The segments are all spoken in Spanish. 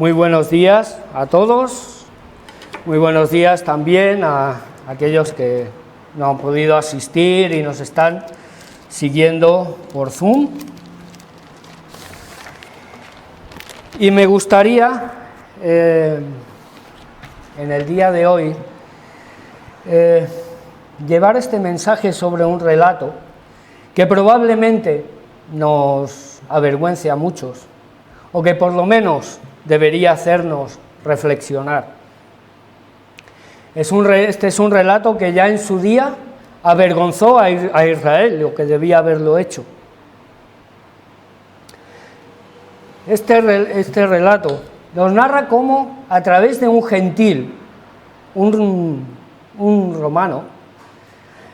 Muy buenos días a todos, muy buenos días también a aquellos que no han podido asistir y nos están siguiendo por Zoom. Y me gustaría, en el día de hoy, llevar este mensaje sobre un relato que probablemente nos avergüence a muchos, o que por lo menos debería hacernos reflexionar. Este es un relato que ya en su día avergonzó a Israel, lo que debía haberlo hecho. Este relato nos narra cómo, a través de un gentil, un romano,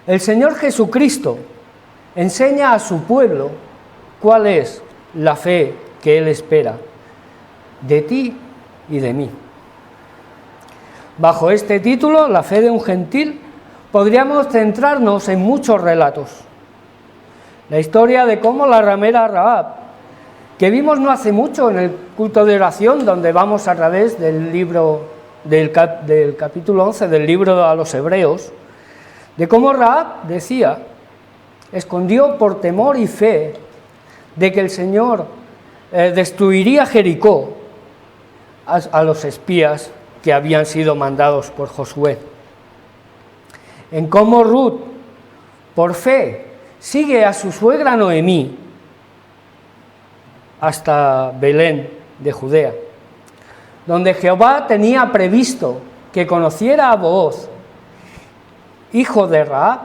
el Señor Jesucristo enseña a su pueblo cuál es la fe que Él espera de ti y de mí. Bajo este título, La fe de un gentil, podríamos centrarnos en muchos relatos. La historia de cómo la ramera Rahab, que vimos no hace mucho en el culto de oración, donde vamos a través del libro del capítulo 11 del libro a los Hebreos, de cómo Rahab decía, escondió por temor y fe de que el Señor destruiría Jericó a los espías que habían sido mandados por Josué. En cómo Ruth, por fe, sigue a su suegra Noemí hasta Belén de Judea, donde Jehová tenía previsto que conociera a Booz, hijo de Rahab,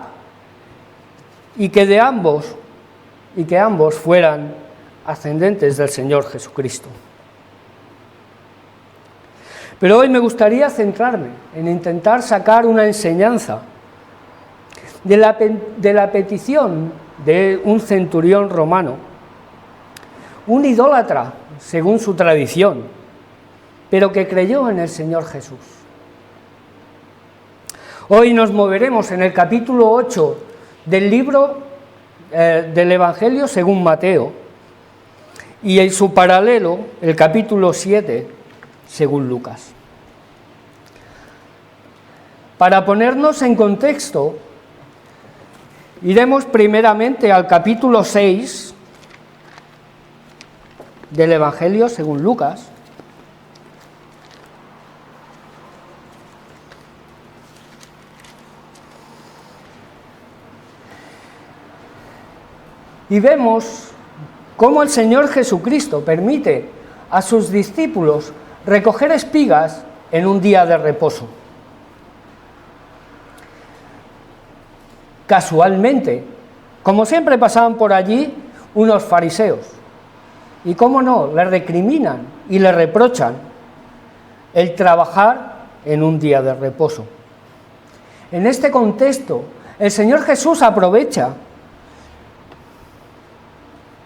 y que ambos fueran ascendentes del Señor Jesucristo. Pero hoy me gustaría centrarme en intentar sacar una enseñanza de la petición de un centurión romano, un idólatra según su tradición, pero que creyó en el Señor Jesús. Hoy nos moveremos en el capítulo 8 del libro del Evangelio según Mateo y en su paralelo, el capítulo 7, según Lucas. Para ponernos en contexto, iremos primeramente al capítulo 6 del Evangelio según Lucas, y vemos cómo el Señor Jesucristo permite a sus discípulos recoger espigas en un día de reposo. Casualmente, como siempre pasaban por allí unos fariseos, y cómo no, le recriminan y le reprochan el trabajar en un día de reposo. En este contexto, el Señor Jesús aprovecha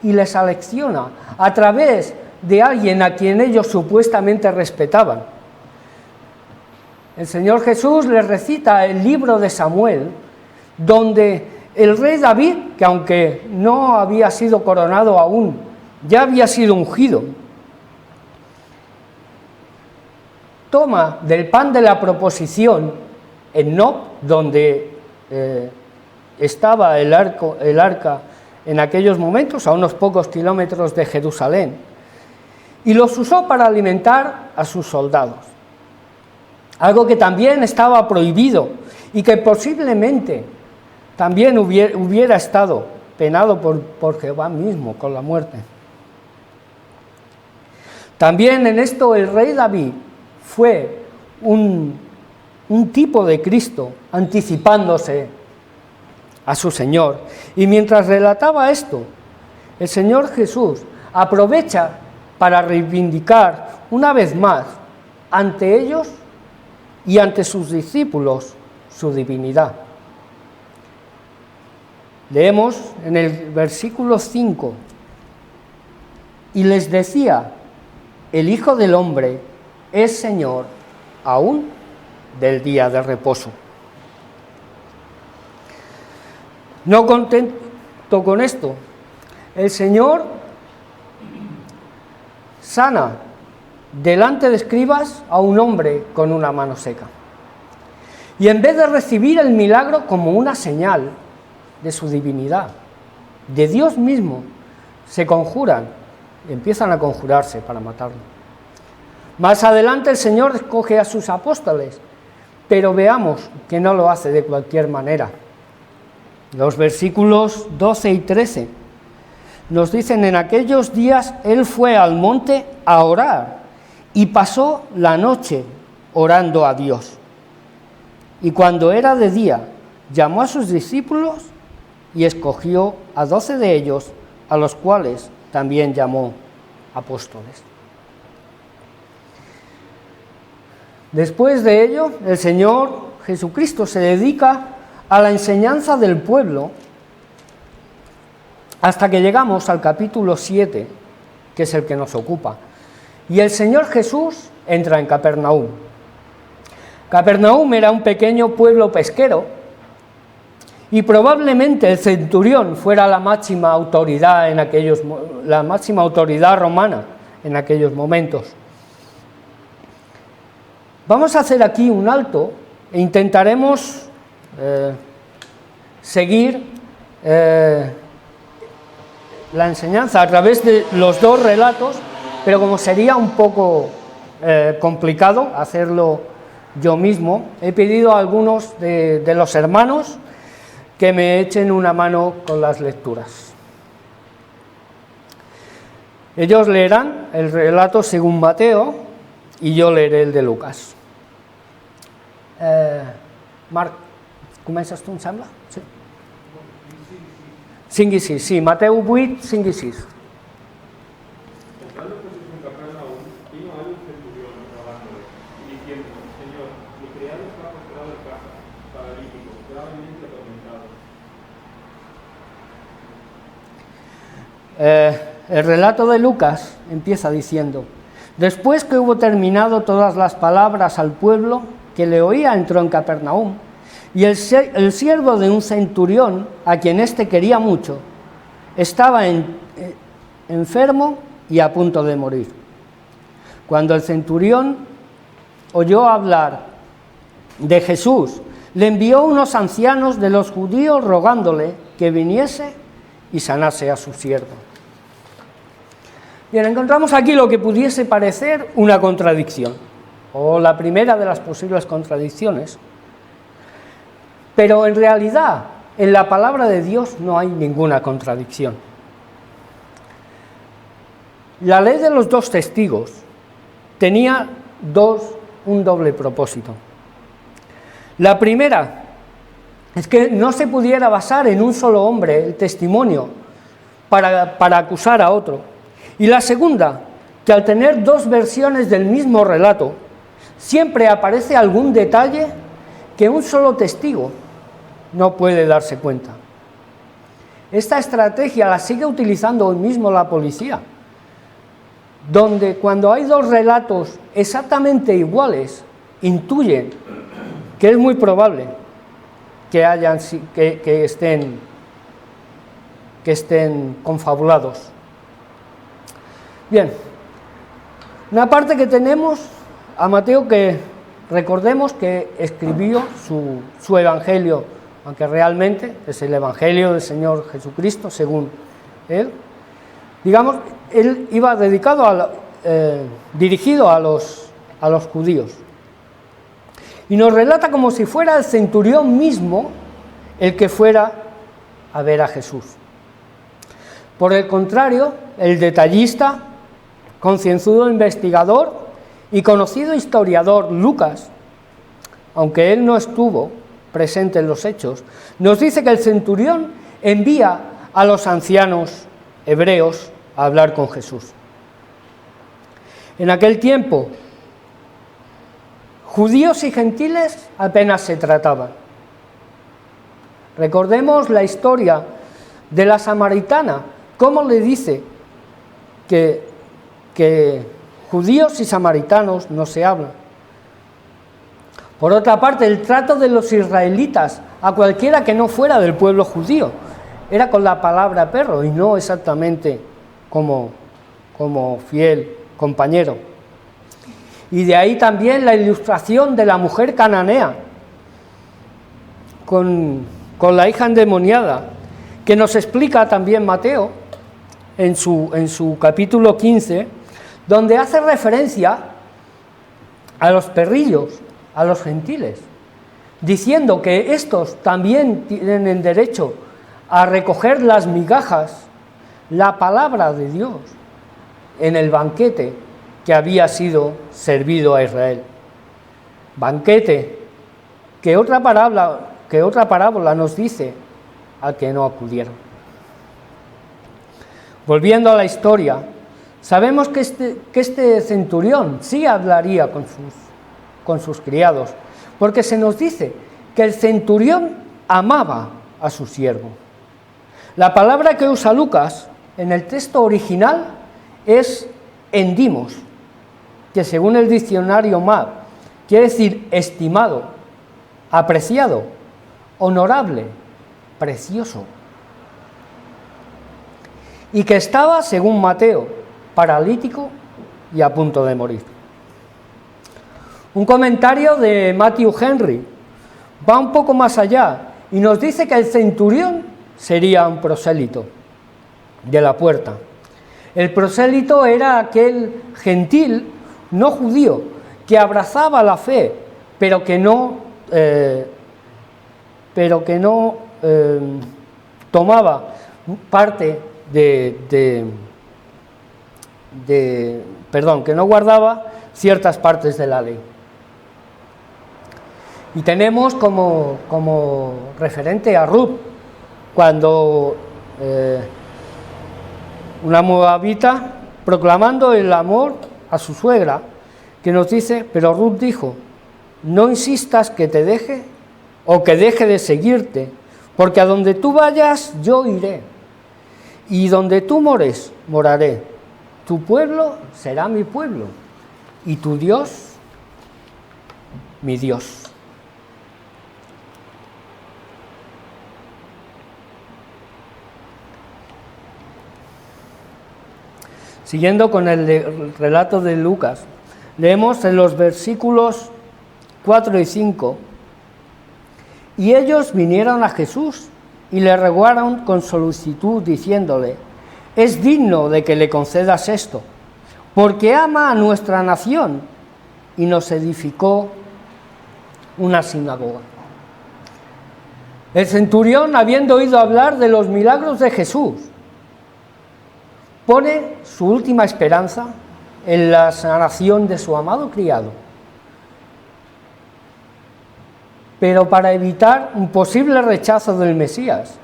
y les alecciona a través de alguien a quien ellos supuestamente respetaban. El Señor Jesús les recita el libro de Samuel, donde el rey David, que aunque no había sido coronado aún, ya había sido ungido, toma del pan de la proposición en Nob, donde estaba el arca en aquellos momentos, a unos pocos kilómetros de Jerusalén, y los usó para alimentar a sus soldados. Algo que también estaba prohibido y que posiblemente también hubiera estado penado por Jehová mismo con la muerte. También en esto el rey David fue un tipo de Cristo anticipándose a su Señor. Y mientras relataba esto, el Señor Jesús aprovecha para reivindicar una vez más ante ellos y ante sus discípulos su divinidad. Leemos en el versículo 5, y les decía, el Hijo del Hombre es Señor aún del día de reposo. No contento con esto, el Señor sana delante de escribas a un hombre con una mano seca. Y en vez de recibir el milagro como una señal de su divinidad, de Dios mismo, se conjuran, empiezan a conjurarse para matarlo. Más adelante el Señor escoge a sus apóstoles, pero veamos que no lo hace de cualquier manera. Los versículos 12 y 13 nos dicen: en aquellos días Él fue al monte a orar y pasó la noche orando a Dios. Y cuando era de día, llamó a sus discípulos y escogió a 12 de ellos, a los cuales también llamó apóstoles. Después de ello, el Señor Jesucristo se dedica a la enseñanza del pueblo hasta que llegamos al capítulo 7, que es el que nos ocupa. Y el Señor Jesús entra en Capernaum. Capernaum era un pequeño pueblo pesquero y probablemente el centurión fuera la máxima autoridad romana en aquellos momentos. Vamos a hacer aquí un alto e intentaremos seguir la enseñanza a través de los dos relatos, pero como sería un poco complicado hacerlo yo mismo, he pedido a algunos de los hermanos que me echen una mano con las lecturas. Ellos leerán el relato según Mateo y yo leeré el de Lucas. Marc, comences tu, em sembla? Sí. 5 i 6, sí, Mateu 8, 5 i 6. El relato de Lucas empieza diciendo: después que hubo terminado todas las palabras al pueblo que le oía, entró en Capernaum, y el siervo de un centurión, a quien éste quería mucho, estaba enfermo y a punto de morir. Cuando el centurión oyó hablar de Jesús, le envió unos ancianos de los judíos rogándole que viniese y sanase a su siervo. Bien, encontramos aquí lo que pudiese parecer una contradicción, o la primera de las posibles contradicciones, pero en realidad en la palabra de Dios no hay ninguna contradicción. La ley de los dos testigos tenía un doble propósito. La primera es que no se pudiera basar en un solo hombre el testimonio para acusar a otro. Y la segunda, que al tener dos versiones del mismo relato, siempre aparece algún detalle que un solo testigo no puede darse cuenta. Esta estrategia la sigue utilizando hoy mismo la policía, donde cuando hay dos relatos exactamente iguales, intuyen que es muy probable que estén confabulados. Bien, una parte que tenemos a Mateo, que recordemos que escribió su evangelio, aunque realmente es el evangelio del Señor Jesucristo según él. Digamos, él iba dirigido a los judíos. Y nos relata como si fuera el centurión mismo el que fuera a ver a Jesús. Por el contrario, el detallista, concienzudo investigador y conocido historiador Lucas, aunque él no estuvo presente en los hechos, nos dice que el centurión envía a los ancianos hebreos a hablar con Jesús. En aquel tiempo, judíos y gentiles apenas se trataban. Recordemos la historia de la samaritana, cómo le dice que judíos y samaritanos no se hablan. Por otra parte, el trato de los israelitas a cualquiera que no fuera del pueblo judío era con la palabra perro y no exactamente como fiel compañero. Y de ahí también la ilustración de la mujer cananea con la hija endemoniada, que nos explica también Mateo en su capítulo 15, donde hace referencia a los perrillos, a los gentiles, diciendo que estos también tienen derecho a recoger las migajas, la palabra de Dios, en el banquete que había sido servido a Israel. Banquete que otra parábola nos dice al que no acudieron. Volviendo a la historia, sabemos que este centurión sí hablaría con sus criados, porque se nos dice que el centurión amaba a su siervo. La palabra que usa Lucas en el texto original es endimos, que según el diccionario MAP quiere decir estimado, apreciado, honorable, precioso. Y que estaba, según Mateo, paralítico y a punto de morir. Un comentario de Matthew Henry va un poco más allá y nos dice que el centurión sería un prosélito de la puerta. El prosélito era aquel gentil no judío que abrazaba la fe, pero que no tomaba parte que no guardaba ciertas partes de la ley. Y tenemos como referente a Ruth, cuando una moabita, proclamando el amor a su suegra, que nos dice, pero Ruth dijo, no insistas que te deje o que deje de seguirte, porque a donde tú vayas yo iré, y donde tú mores, moraré. Tu pueblo será mi pueblo, y tu Dios, mi Dios. Siguiendo con el relato de Lucas, leemos en los versículos 4 y 5, y ellos vinieron a Jesús y le rogaron con solicitud, diciéndole, es digno de que le concedas esto, porque ama a nuestra nación y nos edificó una sinagoga. El centurión, habiendo oído hablar de los milagros de Jesús, pone su última esperanza en la sanación de su amado criado, pero para evitar un posible rechazo del Mesías,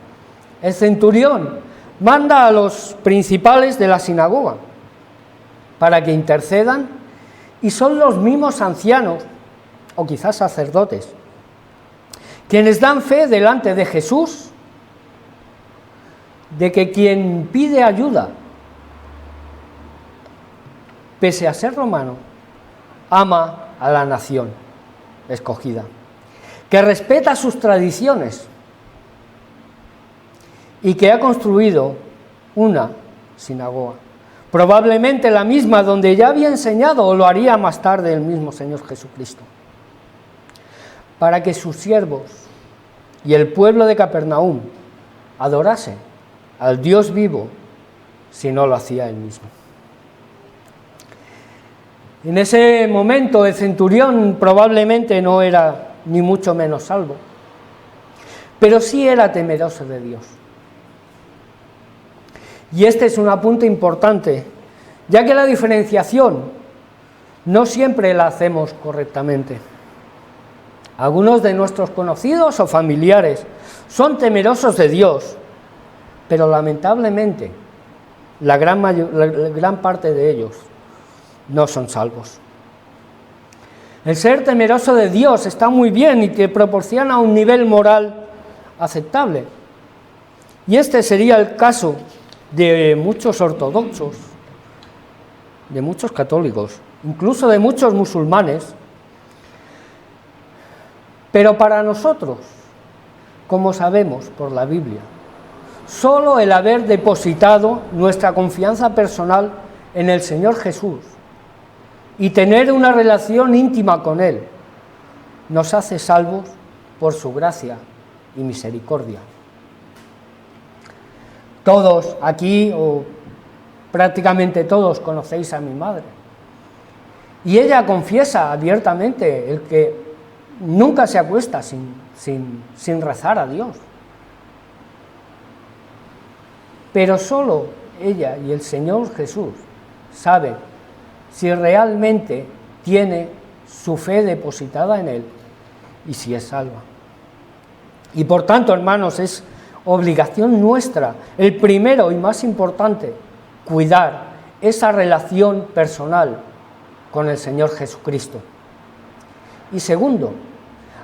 el centurión manda a los principales de la sinagoga para que intercedan, y son los mismos ancianos, o quizás sacerdotes, quienes dan fe delante de Jesús de que quien pide ayuda, pese a ser romano, ama a la nación escogida, que respeta sus tradiciones y que ha construido una sinagoga, probablemente la misma donde ya había enseñado, o lo haría más tarde el mismo Señor Jesucristo, para que sus siervos y el pueblo de Capernaum adorase al Dios vivo, si no lo hacía él mismo. En ese momento el centurión probablemente no era ni mucho menos salvo, pero sí era temeroso de Dios. Y este es un apunte importante, ya que la diferenciación no siempre la hacemos correctamente. Algunos de nuestros conocidos o familiares son temerosos de Dios, pero lamentablemente la gran parte de ellos no son salvos. El ser temeroso de Dios está muy bien y te proporciona un nivel moral aceptable. Y este sería el caso de muchos ortodoxos, de muchos católicos, incluso de muchos musulmanes. Pero para nosotros, como sabemos por la Biblia, solo el haber depositado nuestra confianza personal en el Señor Jesús y tener una relación íntima con Él nos hace salvos por su gracia y misericordia. Todos aquí, o prácticamente todos, conocéis a mi madre. Y ella confiesa abiertamente el que nunca se acuesta sin rezar a Dios. Pero solo ella y el Señor Jesús saben si realmente tiene su fe depositada en Él y si es salva. Y por tanto, hermanos, es obligación nuestra, el primero y más importante, cuidar esa relación personal con el Señor Jesucristo. Y segundo,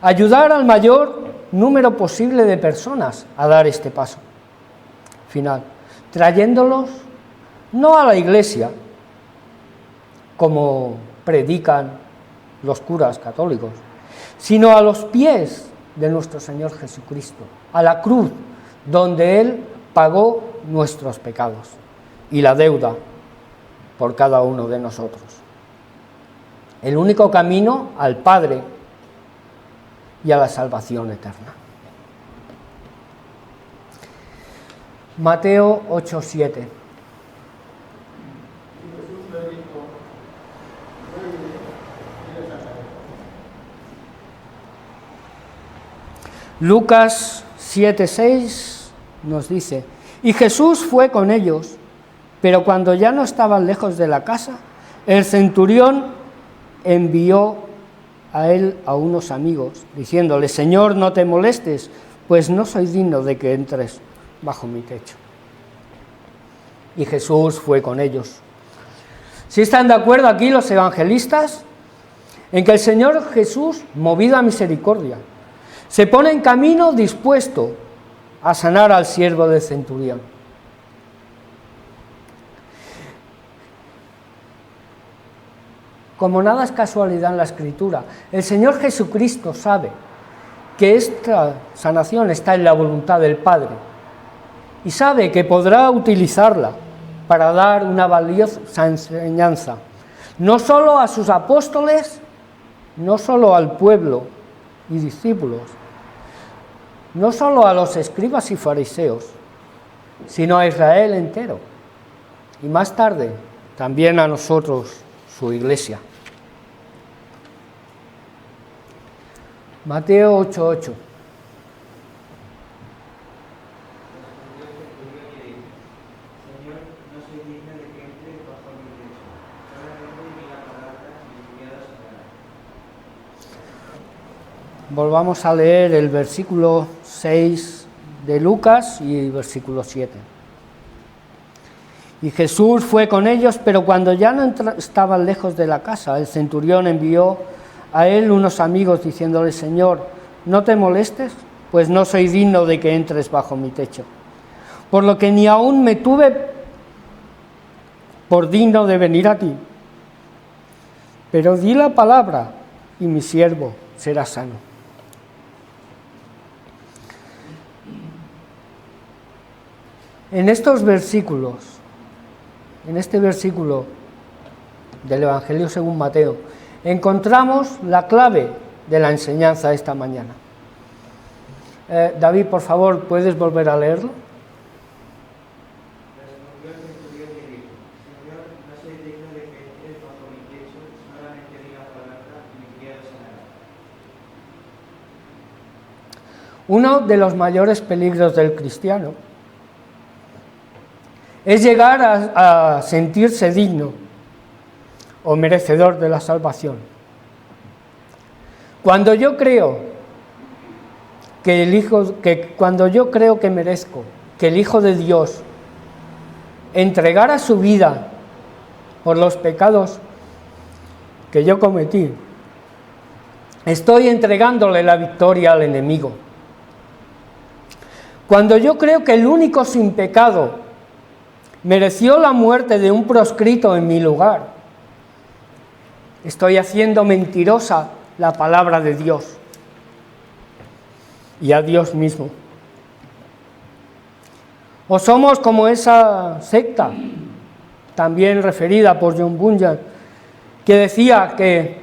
ayudar al mayor número posible de personas a dar este paso final, trayéndolos no a la iglesia, como predican los curas católicos, sino a los pies de nuestro Señor Jesucristo, a la cruz, donde Él pagó nuestros pecados y la deuda por cada uno de nosotros. El único camino al Padre y a la salvación eterna. Mateo 8:7. Lucas 7:6 nos dice: y Jesús fue con ellos, pero cuando ya no estaban lejos de la casa, el centurión envió a él a unos amigos, diciéndole: Señor, no te molestes, pues no soy digno de que entres bajo mi techo. Y Jesús fue con ellos. ¿Sí están de acuerdo aquí los evangelistas en que el Señor Jesús, movido a misericordia, se pone en camino dispuesto a sanar al siervo del centurión? Como nada es casualidad en la Escritura, el Señor Jesucristo sabe que esta sanación está en la voluntad del Padre y sabe que podrá utilizarla para dar una valiosa enseñanza, no solo a sus apóstoles, no solo al pueblo y discípulos, no solo a los escribas y fariseos, sino a Israel entero, y más tarde también a nosotros, su iglesia. Mateo 8:8. Volvamos a leer el versículo 6 de Lucas y versículo 7. Y Jesús fue con ellos, pero cuando ya no estaban lejos de la casa, el centurión envió a él unos amigos diciéndole: Señor, no te molestes, pues no soy digno de que entres bajo mi techo, por lo que ni aún me tuve por digno de venir a ti, pero di la palabra y mi siervo será sano. En estos versículos, en este versículo del Evangelio según Mateo, encontramos la clave de la enseñanza esta mañana. David, por favor, ¿puedes volver a leerlo? Uno de los mayores peligros del cristiano es llegar a sentirse digno o merecedor de la salvación. Cuando yo creo cuando yo creo que merezco que el Hijo de Dios entregara su vida por los pecados que yo cometí, estoy entregándole la victoria al enemigo. Cuando yo creo que el único sin pecado mereció la muerte de un proscrito en mi lugar, estoy haciendo mentirosa la palabra de Dios y a Dios mismo. O somos como esa secta, también referida por John Bunyan, que decía que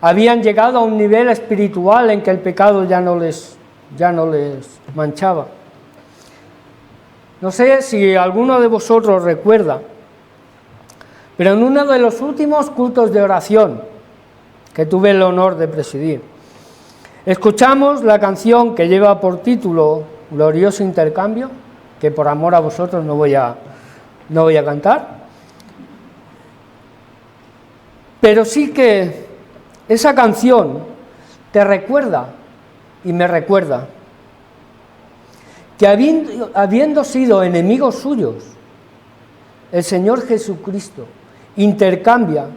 habían llegado a un nivel espiritual en que el pecado ya no les manchaba. No sé si alguno de vosotros recuerda, pero en uno de los últimos cultos de oración que tuve el honor de presidir, escuchamos la canción que lleva por título Glorioso Intercambio, que por amor a vosotros no voy a cantar, pero sí que esa canción te recuerda y me recuerda que habiendo sido enemigos suyos, el Señor Jesucristo intercambia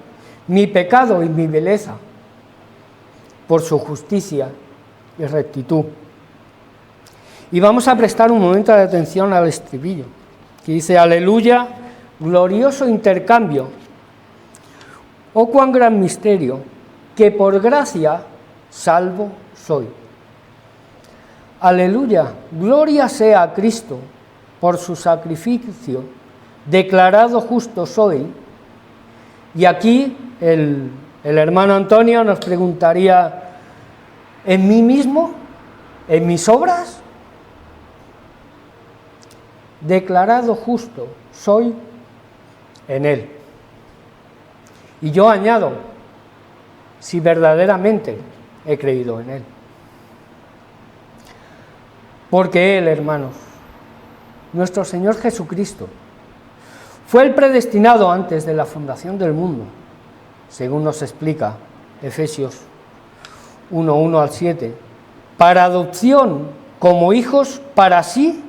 mi pecado y mi vileza por su justicia y rectitud. Y vamos a prestar un momento de atención al estribillo, que dice: aleluya, glorioso intercambio, oh cuán gran misterio, que por gracia salvo soy. Aleluya, gloria sea a Cristo, por su sacrificio, declarado justo soy. Y aquí el hermano Antonio nos preguntaría: ¿en mí mismo? ¿En mis obras? Declarado justo soy en Él. Y yo añado: si verdaderamente he creído en Él. Porque Él, hermanos, nuestro Señor Jesucristo, fue el predestinado antes de la fundación del mundo, según nos explica Efesios 1:1 al 7, para adopción como hijos para sí,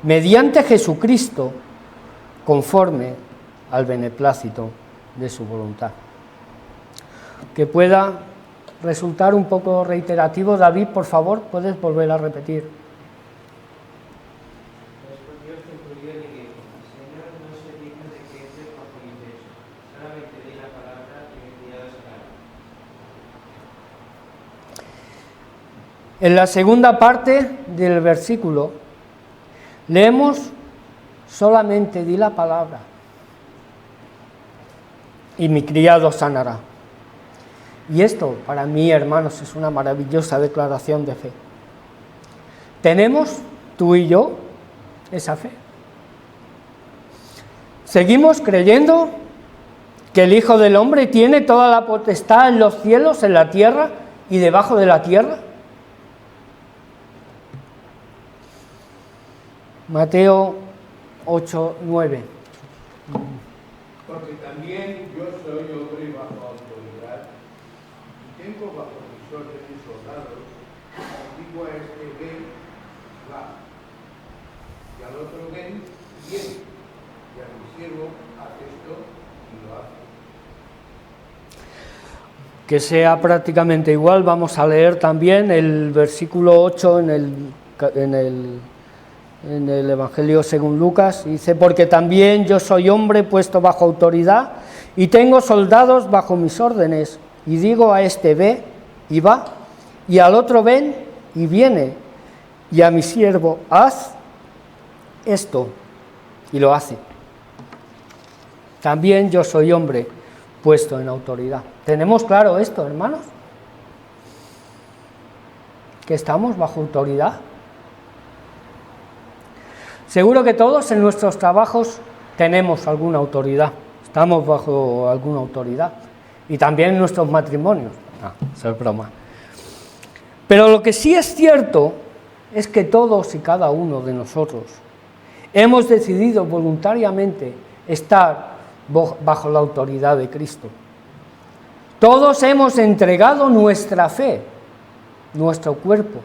mediante Jesucristo, conforme al beneplácito de su voluntad. Que pueda resultar un poco reiterativo, David, por favor, puedes volver a repetir. En la segunda parte del versículo leemos: solamente di la palabra y mi criado sanará. Y esto, para mí, hermanos, es una maravillosa declaración de fe. ¿Tenemos, tú y yo, esa fe? ¿Seguimos creyendo que el Hijo del Hombre tiene toda la potestad en los cielos, en la tierra y debajo de la tierra? Mateo 8:9. Porque también yo soy hombre bajo autoridad y tengo bajo mis órdenes soldados. Digo a este: ven, va, y al otro: ven, viene, y a mi siervo: haz esto, y lo hace. Que sea prácticamente igual, vamos a leer también el versículo 8 en el Evangelio según Lucas. Dice: porque también yo soy hombre puesto bajo autoridad y tengo soldados bajo mis órdenes, y digo a este: ve, y va, y al otro: ven, y viene, y a mi siervo: haz esto, y lo hace. También yo soy hombre puesto en autoridad. ¿Tenemos claro esto, hermanos? ¿Que estamos bajo autoridad? Seguro que todos en nuestros trabajos tenemos alguna autoridad, estamos bajo alguna autoridad, y también en nuestros matrimonios. Eso es broma. Pero lo que sí es cierto es que todos y cada uno de nosotros hemos decidido voluntariamente estar bajo la autoridad de Cristo. Todos hemos entregado nuestra fe, nuestro cuerpo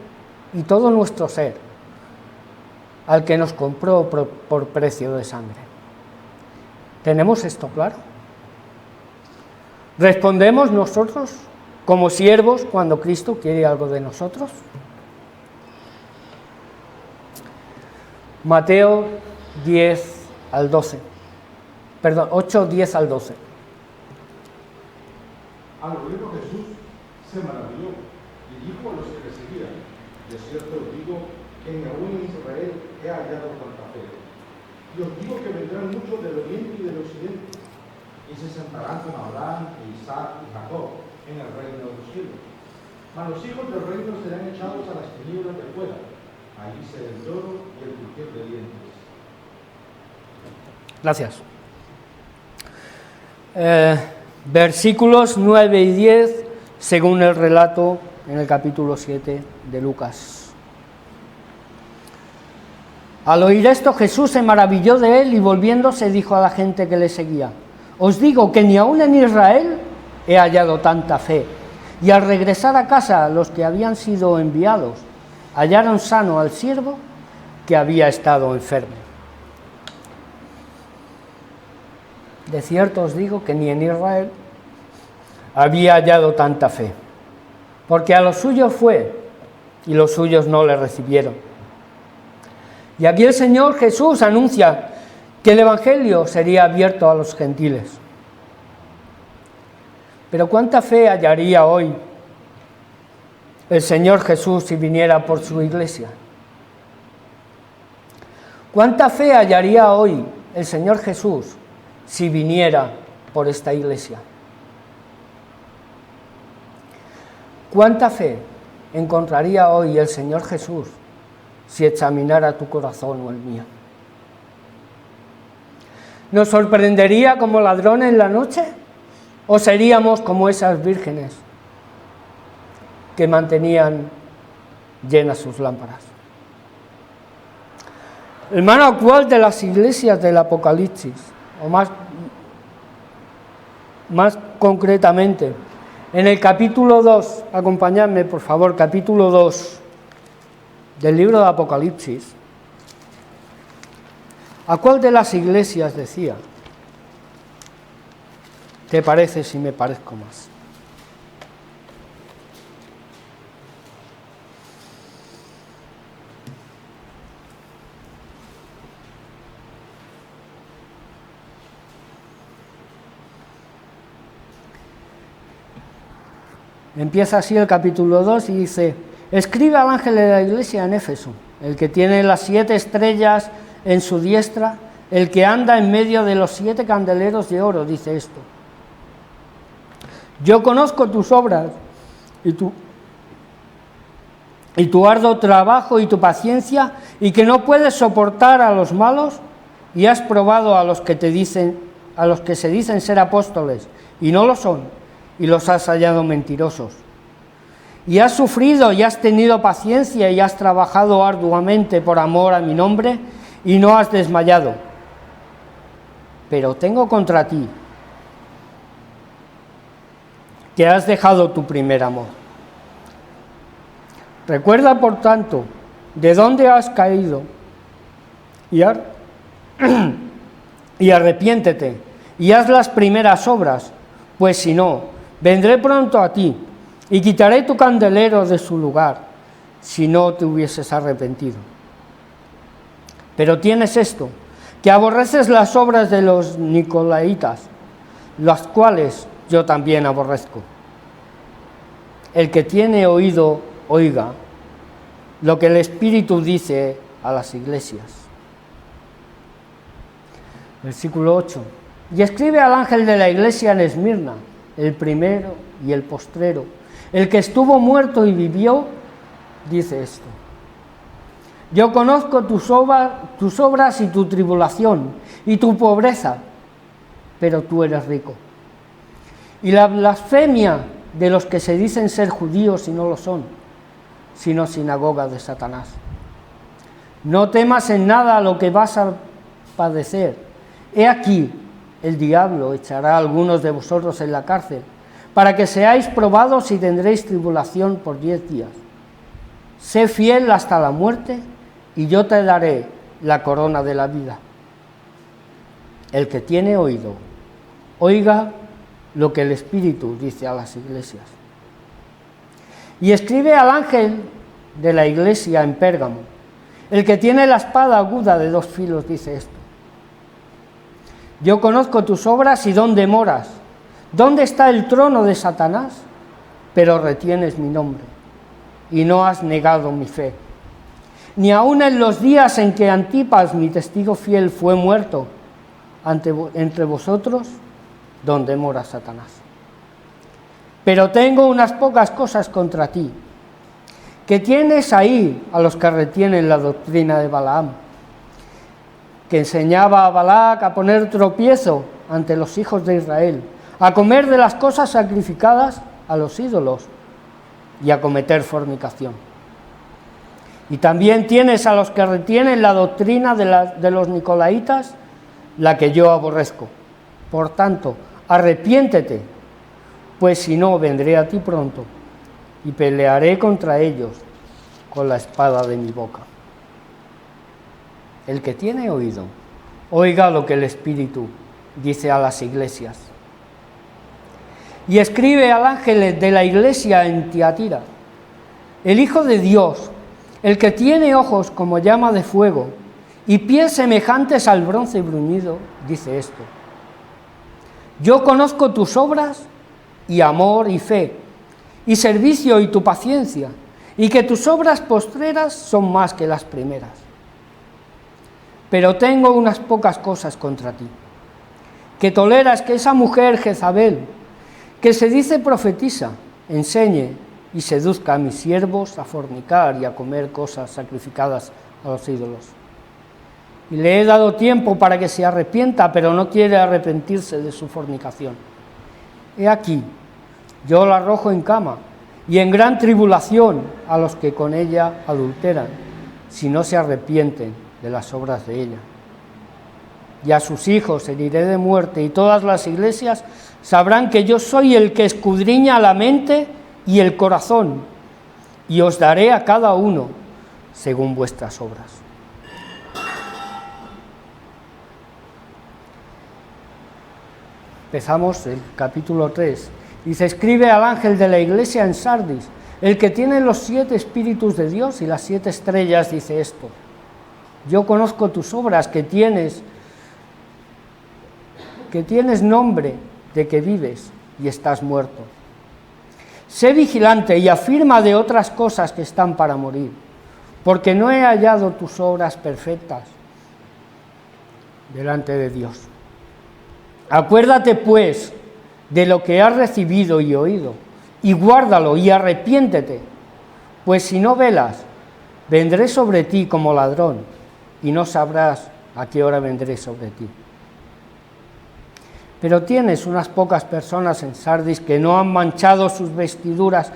y todo nuestro ser al que nos compró por precio de sangre. ¿Tenemos esto claro? ¿Respondemos nosotros como siervos cuando Cristo quiere algo de nosotros? Mateo 10 al 12. Perdón, 8, 10 al 12. Al oírlo Jesús se maravilló y dijo a los que le seguían: de cierto os digo que ni aún en Israel he hallado tanta fe. Y os digo que vendrán muchos del oriente y del occidente, y y se sentarán con Abraham, e Isaac y Jacob en el reino de los cielos. Mas los hijos del reino serán echados a las tinieblas de fuera. Allí será el lloro y el crujir de dientes. Gracias. Versículos 9 y 10, según el relato en el capítulo 7 de Lucas. Al oír esto, Jesús se maravilló de él y volviéndose dijo a la gente que le seguía: os digo que ni aun en Israel he hallado tanta fe. Y al regresar a casa, los que habían sido enviados hallaron sano al siervo que había estado enfermo. De cierto os digo que ni en Israel había hallado tanta fe, porque a los suyos fue y los suyos no le recibieron. Y aquí el Señor Jesús anuncia que el Evangelio sería abierto a los gentiles. Pero ¿cuánta fe hallaría hoy el Señor Jesús si viniera por su iglesia? ¿Cuánta fe hallaría hoy el Señor Jesús si viniera por esta iglesia? ¿Cuánta fe encontraría hoy el Señor Jesús si examinara tu corazón o el mío? ¿Nos sorprendería como ladrones en la noche? ¿O seríamos como esas vírgenes que mantenían llenas sus lámparas? Hermano, ¿cuál de las iglesias del Apocalipsis, o más concretamente, en el capítulo 2, acompañadme por favor, capítulo 2 del libro de Apocalipsis, ¿a cuál de las iglesias decía? ¿Te parece si me parezco más? Empieza así el capítulo 2 y dice: escribe al ángel de la iglesia en Éfeso, el que tiene las 7 estrellas en su diestra, el que anda en medio de los 7 candeleros de oro, dice esto: yo conozco tus obras y tu arduo trabajo y tu paciencia, y que no puedes soportar a los malos, y has probado a los que se dicen ser apóstoles y no lo son, y los has hallado mentirosos. Y has sufrido y has tenido paciencia y has trabajado arduamente por amor a mi nombre y no has desmayado. Pero tengo contra ti que has dejado tu primer amor. Recuerda, por tanto, de dónde has caído y arrepiéntete y haz las primeras obras, pues si no, vendré pronto a ti y quitaré tu candelero de su lugar, si no te hubieses arrepentido. Pero tienes esto, que aborreces las obras de los nicolaitas, las cuales yo también aborrezco. El que tiene oído, oiga lo que el Espíritu dice a las iglesias. Versículo 8. Y escribe al ángel de la iglesia en Esmirna, el primero y el postrero, el que estuvo muerto y vivió, dice esto: yo conozco tus obras y tu tribulación y tu pobreza, pero tú eres rico. Y la blasfemia de los que se dicen ser judíos y no lo son, sino sinagoga de Satanás. No temas en nada lo que vas a padecer. He aquí, el diablo echará a algunos de vosotros en la cárcel, para que seáis probados y tendréis tribulación por 10 días. Sé fiel hasta la muerte, y yo te daré la corona de la vida. El que tiene oído, oiga lo que el Espíritu dice a las iglesias. Y escribe al ángel de la iglesia en Pérgamo, el que tiene la espada aguda de 2 filos, dice esto: yo conozco tus obras y dónde moras, dónde está el trono de Satanás, pero retienes mi nombre y no has negado mi fe, ni aun en los días en que Antipas, mi testigo fiel, fue muerto entre vosotros, donde mora Satanás. Pero tengo unas pocas cosas contra ti, que tienes ahí a los que retienen la doctrina de Balaam, que enseñaba a Balac a poner tropiezo ante los hijos de Israel, a comer de las cosas sacrificadas a los ídolos y a cometer fornicación. Y también tienes a los que retienen la doctrina de los nicolaitas, la que yo aborrezco. Por tanto, arrepiéntete, pues si no, vendré a ti pronto y pelearé contra ellos con la espada de mi boca. El que tiene oído, oiga lo que el Espíritu dice a las iglesias. Y escribe al ángel de la iglesia en Tiatira: el Hijo de Dios, el que tiene ojos como llama de fuego y pies semejantes al bronce bruñido, dice esto: yo conozco tus obras y amor y fe, y servicio y tu paciencia, y que tus obras postreras son más que las primeras. Pero tengo unas pocas cosas contra ti, que toleras que esa mujer Jezabel, que se dice profetisa, enseñe y seduzca a mis siervos a fornicar y a comer cosas sacrificadas a los ídolos. Y le he dado tiempo para que se arrepienta, pero no quiere arrepentirse de su fornicación. He aquí, yo la arrojo en cama y en gran tribulación a los que con ella adulteran, si no se arrepienten de las obras de ella. Y a sus hijos heriré de muerte, y todas las iglesias sabrán que yo soy el que escudriña la mente y el corazón, y os daré a cada uno según vuestras obras. Empezamos el capítulo 3. Dice: escribe al ángel de la iglesia en Sardis, el que tiene los 7 espíritus de Dios y las 7 estrellas, dice esto: yo conozco tus obras, que tienes nombre de que vives y estás muerto. Sé vigilante y afirma de otras cosas que están para morir, porque no he hallado tus obras perfectas delante de Dios. Acuérdate, pues, de lo que has recibido y oído, y guárdalo y arrepiéntete, pues si no velas, vendré sobre ti como ladrón, y no sabrás a qué hora vendré sobre ti. Pero tienes unas pocas personas en Sardis que no han manchado sus vestiduras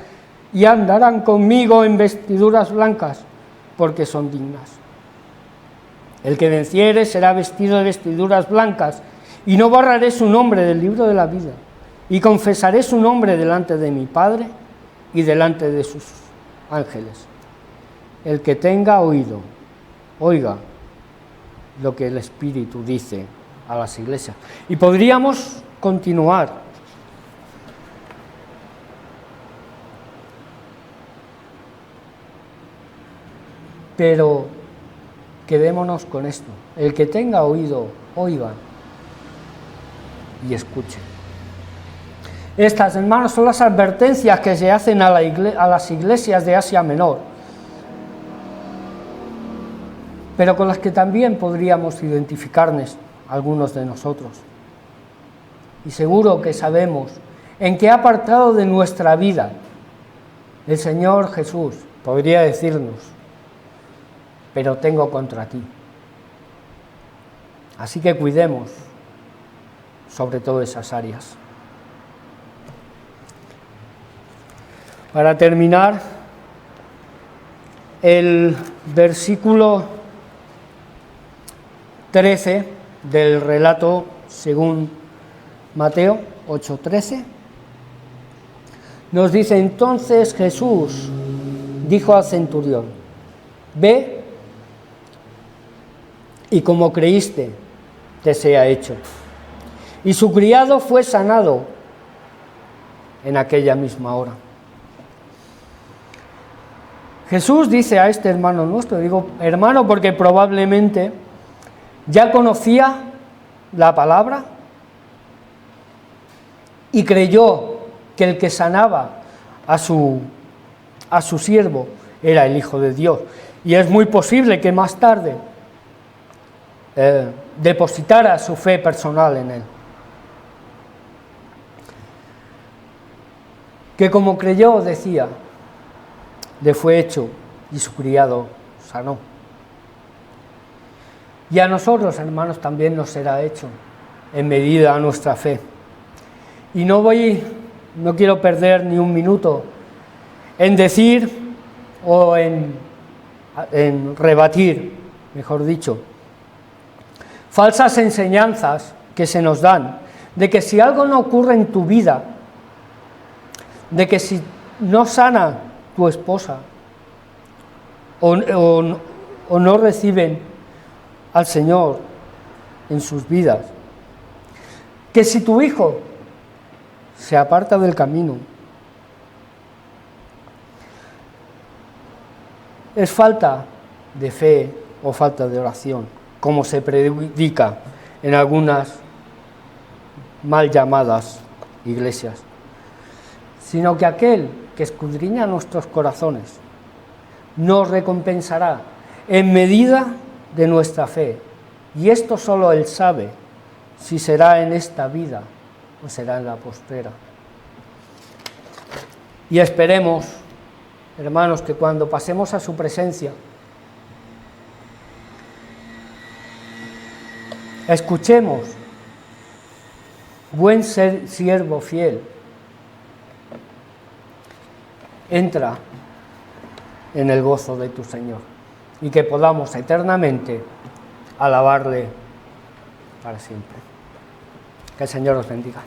y andarán conmigo en vestiduras blancas, porque son dignas. El que venciere será vestido de vestiduras blancas, y no borraré su nombre del libro de la vida, y confesaré su nombre delante de mi Padre y delante de sus ángeles. El que tenga oído, oiga lo que el Espíritu dice a las iglesias. Y podríamos continuar. Pero quedémonos con esto: el que tenga oído, oiga y escuche. Estas, hermanos, son las advertencias que se hacen a las iglesias de Asia Menor, pero con las que también podríamos identificarnos algunos de nosotros. Y seguro que sabemos en qué apartado de nuestra vida el Señor Jesús podría decirnos: pero tengo contra ti. Así que cuidemos sobre todo esas áreas. Para terminar, el versículo 13 del relato según Mateo 8:13 nos dice: entonces Jesús dijo al centurión: ve y como creíste, te sea hecho. Y su criado fue sanado en aquella misma hora. Jesús dice a este hermano nuestro, digo hermano porque probablemente ya conocía la palabra y creyó que el que sanaba a su siervo era el Hijo de Dios. Y es muy posible que más tarde depositara su fe personal en él. que como creyó, decía, le fue hecho y su criado sanó. Y a nosotros, hermanos, también nos será hecho en medida a nuestra fe. Y no quiero perder ni un minuto en decir o en rebatir, mejor dicho, falsas enseñanzas que se nos dan, de que si algo no ocurre en tu vida, de que si no sana tu esposa o no reciben al Señor en sus vidas, que si tu hijo se aparta del camino, es falta de fe o falta de oración, como se predica en algunas mal llamadas iglesias, sino que aquel que escudriña nuestros corazones nos recompensará en medida de nuestra fe, y esto solo Él sabe si será en esta vida o será en la postrera. Y esperemos, hermanos, que cuando pasemos a su presencia, escuchemos: buen siervo fiel, entra en el gozo de tu Señor, y que podamos eternamente alabarle para siempre. Que el Señor os bendiga.